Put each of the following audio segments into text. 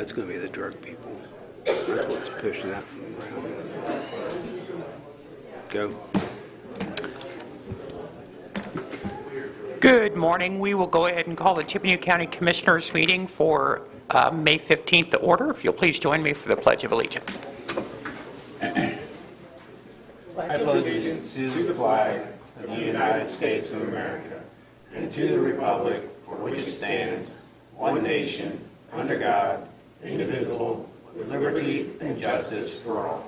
that's going to be the drug people. That's what's pushing that around. Go. Good morning. We will go ahead and call the Tippecanoe County Commissioners meeting for May 15th to order. If you'll please join me for the Pledge of Allegiance. I pledge allegiance to the flag of the United States of America and to the republic for which it stands, one nation, under God, indivisible, with liberty and justice for all.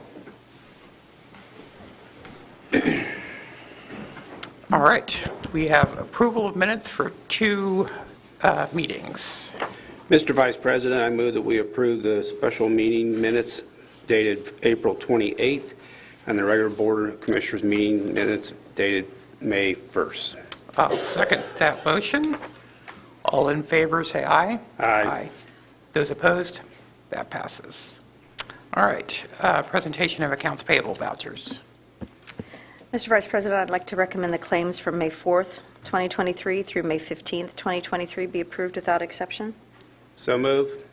All right. We have approval of minutes for two meetings. Mr. Vice President, I move that we approve the special meeting minutes dated April 28th and the regular Board of Commissioners meeting minutes dated May 1st. I'll second that motion. All in favor, say aye. Aye. Those opposed? That passes. All right. Presentation of accounts payable vouchers. Mr. Vice President, I'd like to recommend the claims from May 4th, 2023 through May 15th, 2023 be approved without exception. So move.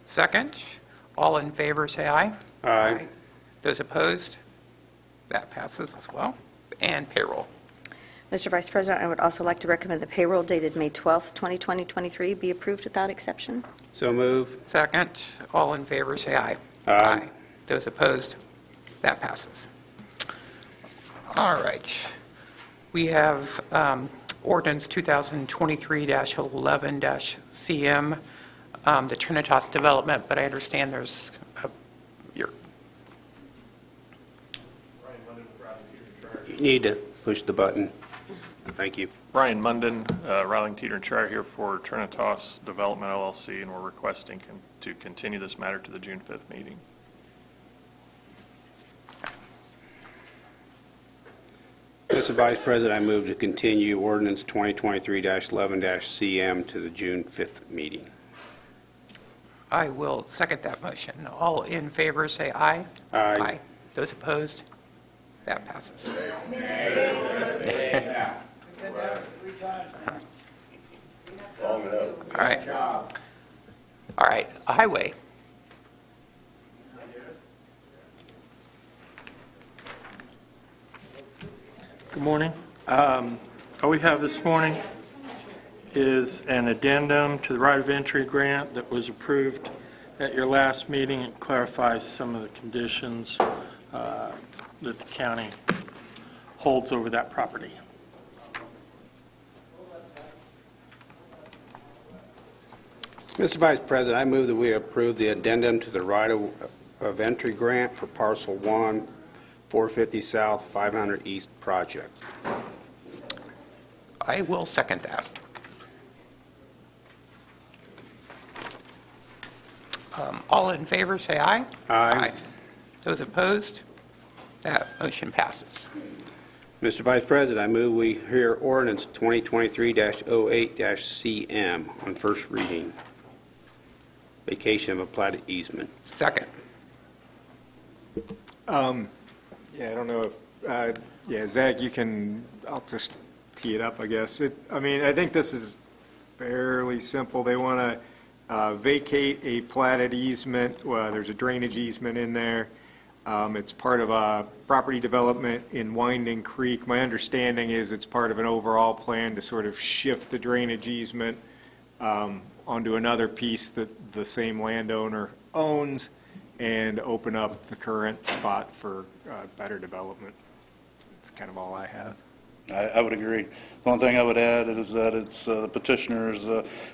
Second. All in favor, say aye. Aye. Those opposed? That passes as well. And payroll. Mr. Vice President, I would also like to recommend the payroll dated May 12th, 2023 be approved without exception. So move. Second. All in favor, say aye. Aye. Those opposed? That passes. All right. We have ordinance 2023-11-CM, the Trinitas development, but I understand there's You need to push the button. Thank you. Ryan Munden, Routing, Teeter and Shire here for Trinitas Development LLC, and we're requesting to continue this matter to the June 5th meeting. Mr. Vice President, I move to continue ordinance 2023-11-CM to the June 5th meeting. I will second that motion. All in favor, say aye. Aye. Those opposed? That passes. All right. All right. Highway. Good morning. All we have this morning is an addendum to the right of entry grant that was approved at your last meeting. It clarifies some of the conditions that the county holds over that property. Mr. Vice President, I move that we approve the addendum to the right of entry grant for parcel 1, 450 South, 500 East project. I will second that. All in favor, say aye. Aye. Those opposed? That motion passes. Mr. Vice President, I move we hear ordinance 2023-08-CM on first reading. Vacation of a platted easement. Second. Yeah, I don't know if, yeah, Zach, I'll just tee it up, I guess. I think this is fairly simple. They want to vacate a platted easement. Well, there's a drainage easement in there. It's part of a property development in Winding Creek. My understanding is it's part of an overall plan to sort of shift the drainage easement onto another piece that the same landowner owns and open up the current spot for better development. That's kind of all I have. I would agree. The only thing I would add is that it's the petitioner's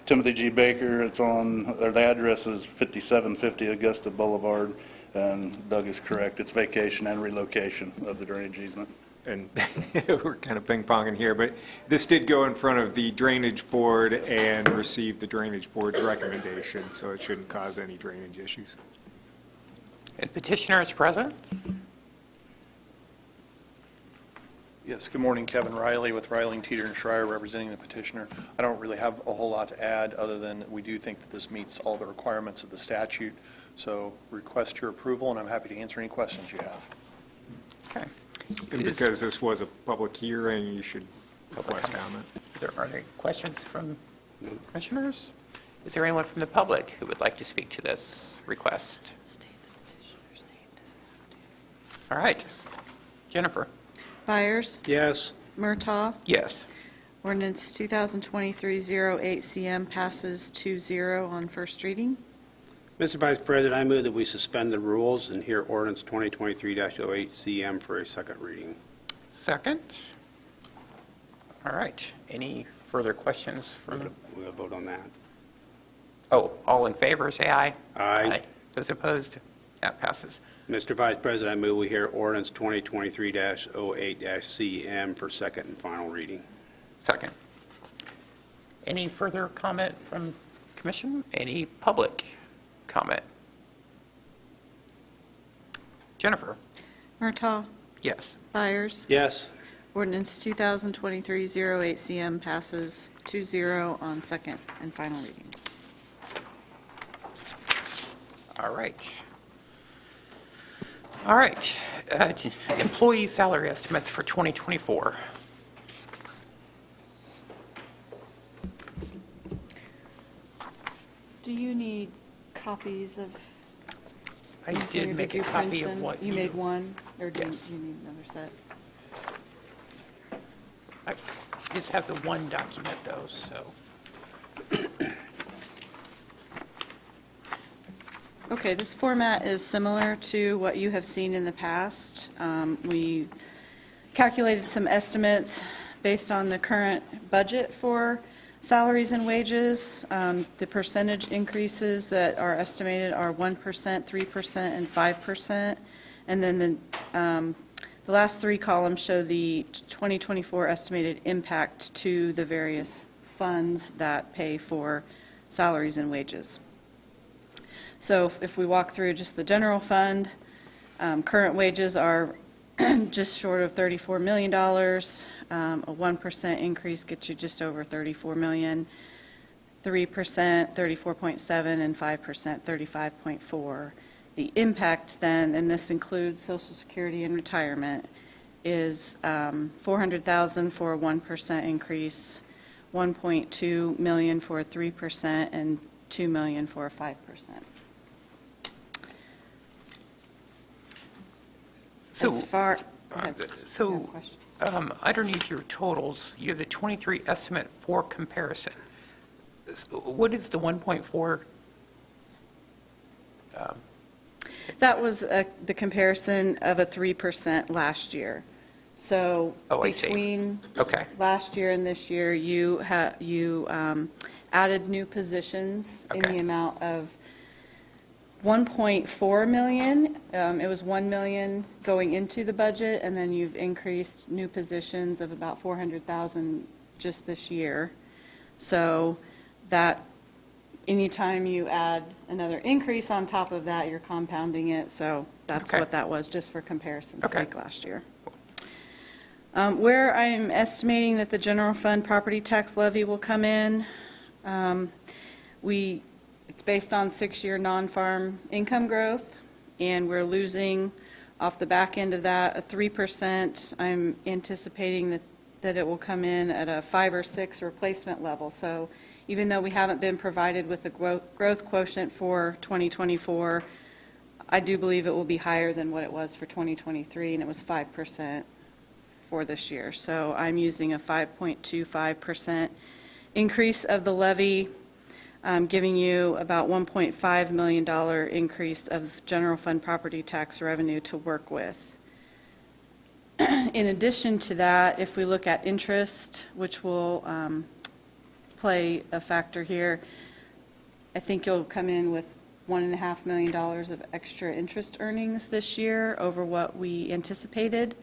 Timothy G. Baker. It's on, or the address is 5750 Augusta Boulevard, and Doug is correct. It's vacation and relocation of the drainage easement. And we're kind of ping-ponging here, but this did go in front of the Drainage Board and received the Drainage Board's recommendation, so it shouldn't cause any drainage issues. And petitioner is present. Yes, good morning, Kevin Riley with Riley, Teeter and Schreier representing the petitioner. I don't really have a whole lot to add other than we do think that this meets all the requirements of the statute. So request your approval, and I'm happy to answer any questions you have. Okay. And because this was a public hearing, you should request comment. Are there questions from commissioners? Is there anyone from the public who would like to speak to this request? All right. Jennifer? Byers? Yes. Murtaugh? Yes. Ordinance 2023-08 CM passes 2-0 on first reading. Mr. Vice President, I move that we suspend the rules and hear ordinance 2023-08 CM for a second reading. Second. All right. Any further questions from? We'll vote on that. Oh, all in favor, say aye. Aye. Those opposed? That passes. Mr. Vice President, I move we hear ordinance 2023-08 CM for second and final reading. Second. Any further comment from commission? Any public comment? Jennifer? Murtaugh? Yes. Byers? Yes. Ordinance 2023-08 CM passes 2-0 on second and final reading. All right. All right. Employee salary estimates for 2024. Do you need copies of? I did make a copy of what You made one, or do Yes. you need another set? I just have the one document, though, so. Okay, this format is similar to what you have seen in the past. We calculated some estimates based on the current budget for salaries and wages. The percentage increases that are estimated are 1%, 3%, and 5%. And then the last three columns show the 2024 estimated impact to the various funds that pay for salaries and wages. So if we walk through just the general fund, current wages are just short of $34 million. A 1% increase gets you just over $34 million. 3%, 34.7, and 5%, 35.4. The impact then, and this includes Social Security and retirement, is $400,000 for a 1% increase, $1.2 million for a 3%, and $2 million for a 5%. As far, go ahead. So, You have a question? underneath your totals, you have the 23 estimate for comparison. What is the 1.4? That was the comparison of a 3% last year. So Oh, I see. between Okay. last year and this year, you added new positions in Okay. the amount of 1.4 million. It was 1 million going into the budget, and then you've increased new positions of about 400,000 just this year. So that, anytime you add another increase on top of that, you're compounding it. So that's Okay. what that was, just for comparison's Okay. sake last year. Where I am estimating that the general fund property tax levy will come in, it's based on 6-year non-farm income growth, and we're losing off the back end of that a 3%. I'm anticipating that it will come in at a 5 or 6 replacement level. So even though we haven't been provided with a growth quotient for 2024, I do believe it will be higher than what it was for 2023, and it was 5% for this year. So I'm using a 5.25% increase of the levy, giving you about $1.5 million increase of general fund property tax revenue to work with. In addition to that, if we look at interest, which will play a factor here, I think you'll come in with $1.5 million of extra interest earnings this year over what we anticipated.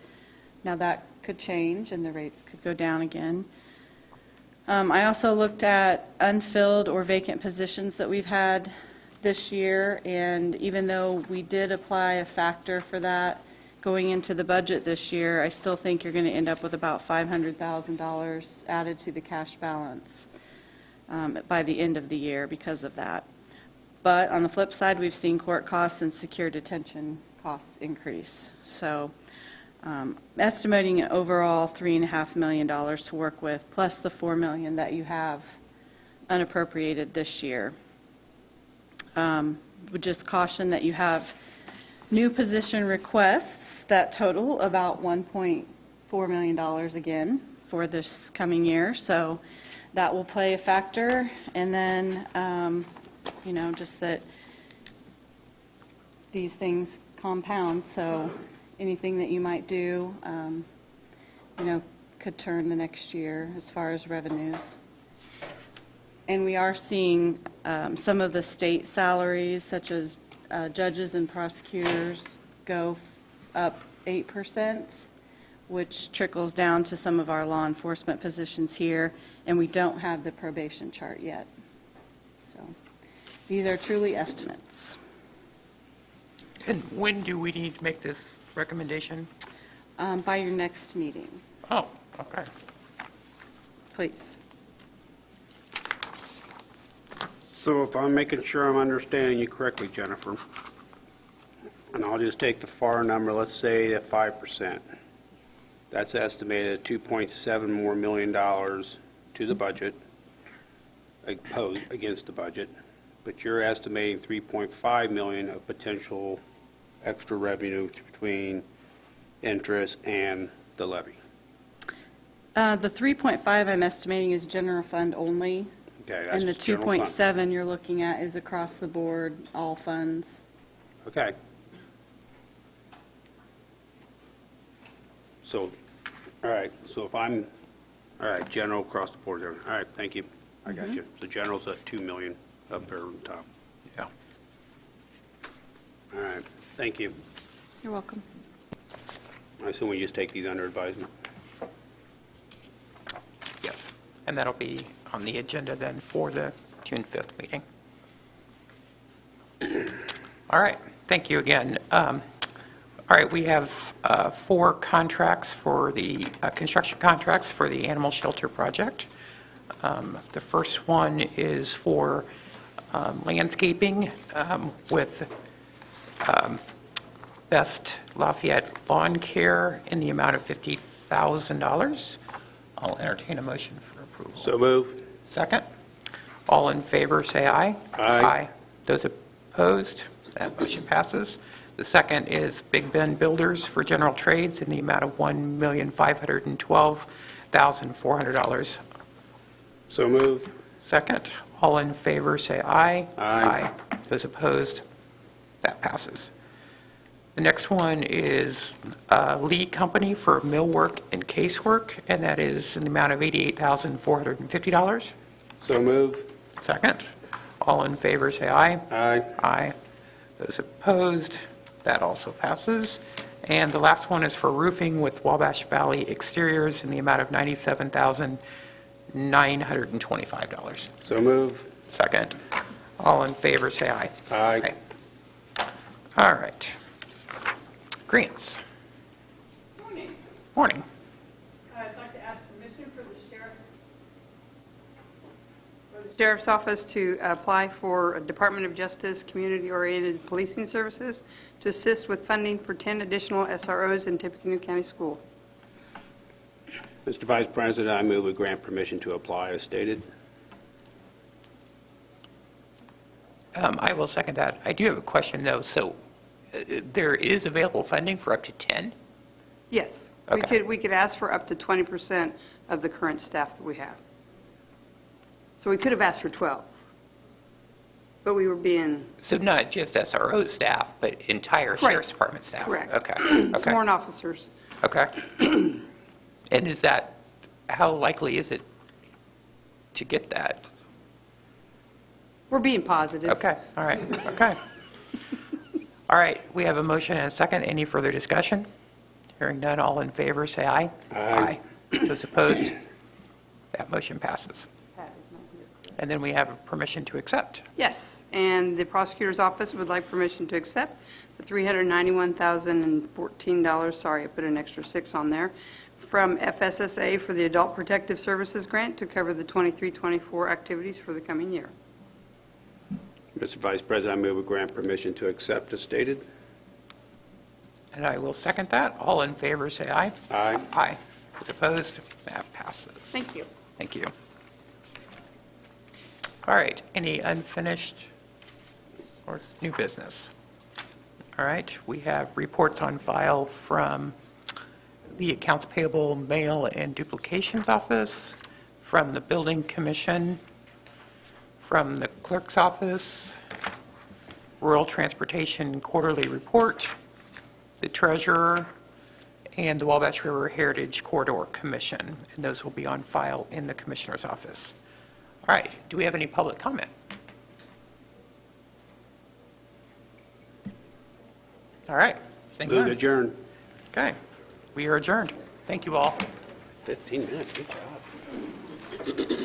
Now that could change and the rates could go down again. I also looked at unfilled or vacant positions that we've had this year, and even though we did apply a factor for that going into the budget this year, I still think you're going to end up with about $500,000 added to the cash balance by the end of the year because of that. But on the flip side, we've seen court costs and secure detention costs increase. So estimating an overall $3.5 million to work with, plus the $4 million that you have unappropriated this year. Would just caution that you have new position requests that total about $1.4 million again for this coming year, so that will play a factor. And then, just that these things compound, so anything that you might do, could turn the next year as far as revenues. And we are seeing some of the state salaries, such as judges and prosecutors, go up 8%, which trickles down to some of our law enforcement positions here, and we don't have the probation chart yet. So these are truly estimates. And when do we need to make this recommendation? By your next meeting, Oh, okay. please. So if I'm making sure I'm understanding you correctly, Jennifer, and I'll just take the FAR number, let's say at 5%. That's estimated at $2.7 more million to the budget, against the budget, but you're estimating $3.5 million of potential extra revenue between interest and the levy. The 3.5 I'm estimating is general fund only. Okay, that's And the general fund. 2.7 you're looking at is across the board, all funds. Okay. So, all right, so if I'm, all right, general across the board there. All right, thank you. I got you. So general's at 2 million up there on top. Yeah. All right, thank you. You're welcome. I assume we just take these under advisement. Yes. And that'll be on the agenda then for the June 5th meeting. All right, thank you again. All right, we have 4 contracts for the construction contracts for the animal shelter project. The first one is for landscaping with Best Lafayette Lawn Care in the amount of $50,000. I'll entertain a motion for approval. So move. Second. All in favor, say aye. Aye. Those opposed, that motion passes. The second is Big Bend Builders for general trades in the amount of $1,512,400. So move. Second. All in favor, say aye. Aye. Those opposed, that passes. The next one is Lee Company for millwork and casework, and that is in the amount of $88,450. So move. Second. All in favor, say aye. Aye. Aye. Those opposed, that also passes. And the last one is for roofing with Wabash Valley Exteriors in the amount of $97,925. So move. Second. All in favor, say aye. Aye. All right. Grants. Morning. Morning. I'd like to ask permission for the Sheriff's Office to apply for Department of Justice Community-Oriented Policing Services to assist with funding for 10 additional SROs in Tippecanoe County School. Mr. Vice President, I move we grant permission to apply as stated. I will second that. I do have a question, though. So there is available funding for up to 10? Yes. Okay. We could ask for up to 20% of the current staff that we have. So we could have asked for 12. But we were being... So not just SRO staff, but entire Sheriff's Department staff? Correct. Okay. Okay. Sworn officers. Okay. And is that, how likely is it to get that? We're being positive. Okay, all right, okay. All right, we have a motion and a second. Any further discussion? Hearing none, all in favor, say aye. Aye. Those opposed? That motion passes. And then we have permission to accept. Yes, and the prosecutor's office would like permission to accept the $391,014, sorry, I put an extra 6 on there, from FSSA for the Adult Protective Services Grant to cover the 23-24 activities for the coming year. Mr. Vice President, I move we grant permission to accept as stated. And I will second that. All in favor, say aye. Aye. Aye. Those opposed? That passes. Thank you. Thank you. All right, any unfinished or new business? All right, we have reports on file from the Accounts Payable Mail and Duplications Office, from the Building Commission, from the Clerk's Office, Rural Transportation Quarterly Report, the Treasurer, and the Wabash River Heritage Corridor Commission, and those will be on file in the Commissioner's office. All right, do we have any public comment? All right, thank you. Move to adjourn. Okay, we are adjourned. Thank you all. 15 minutes, good job.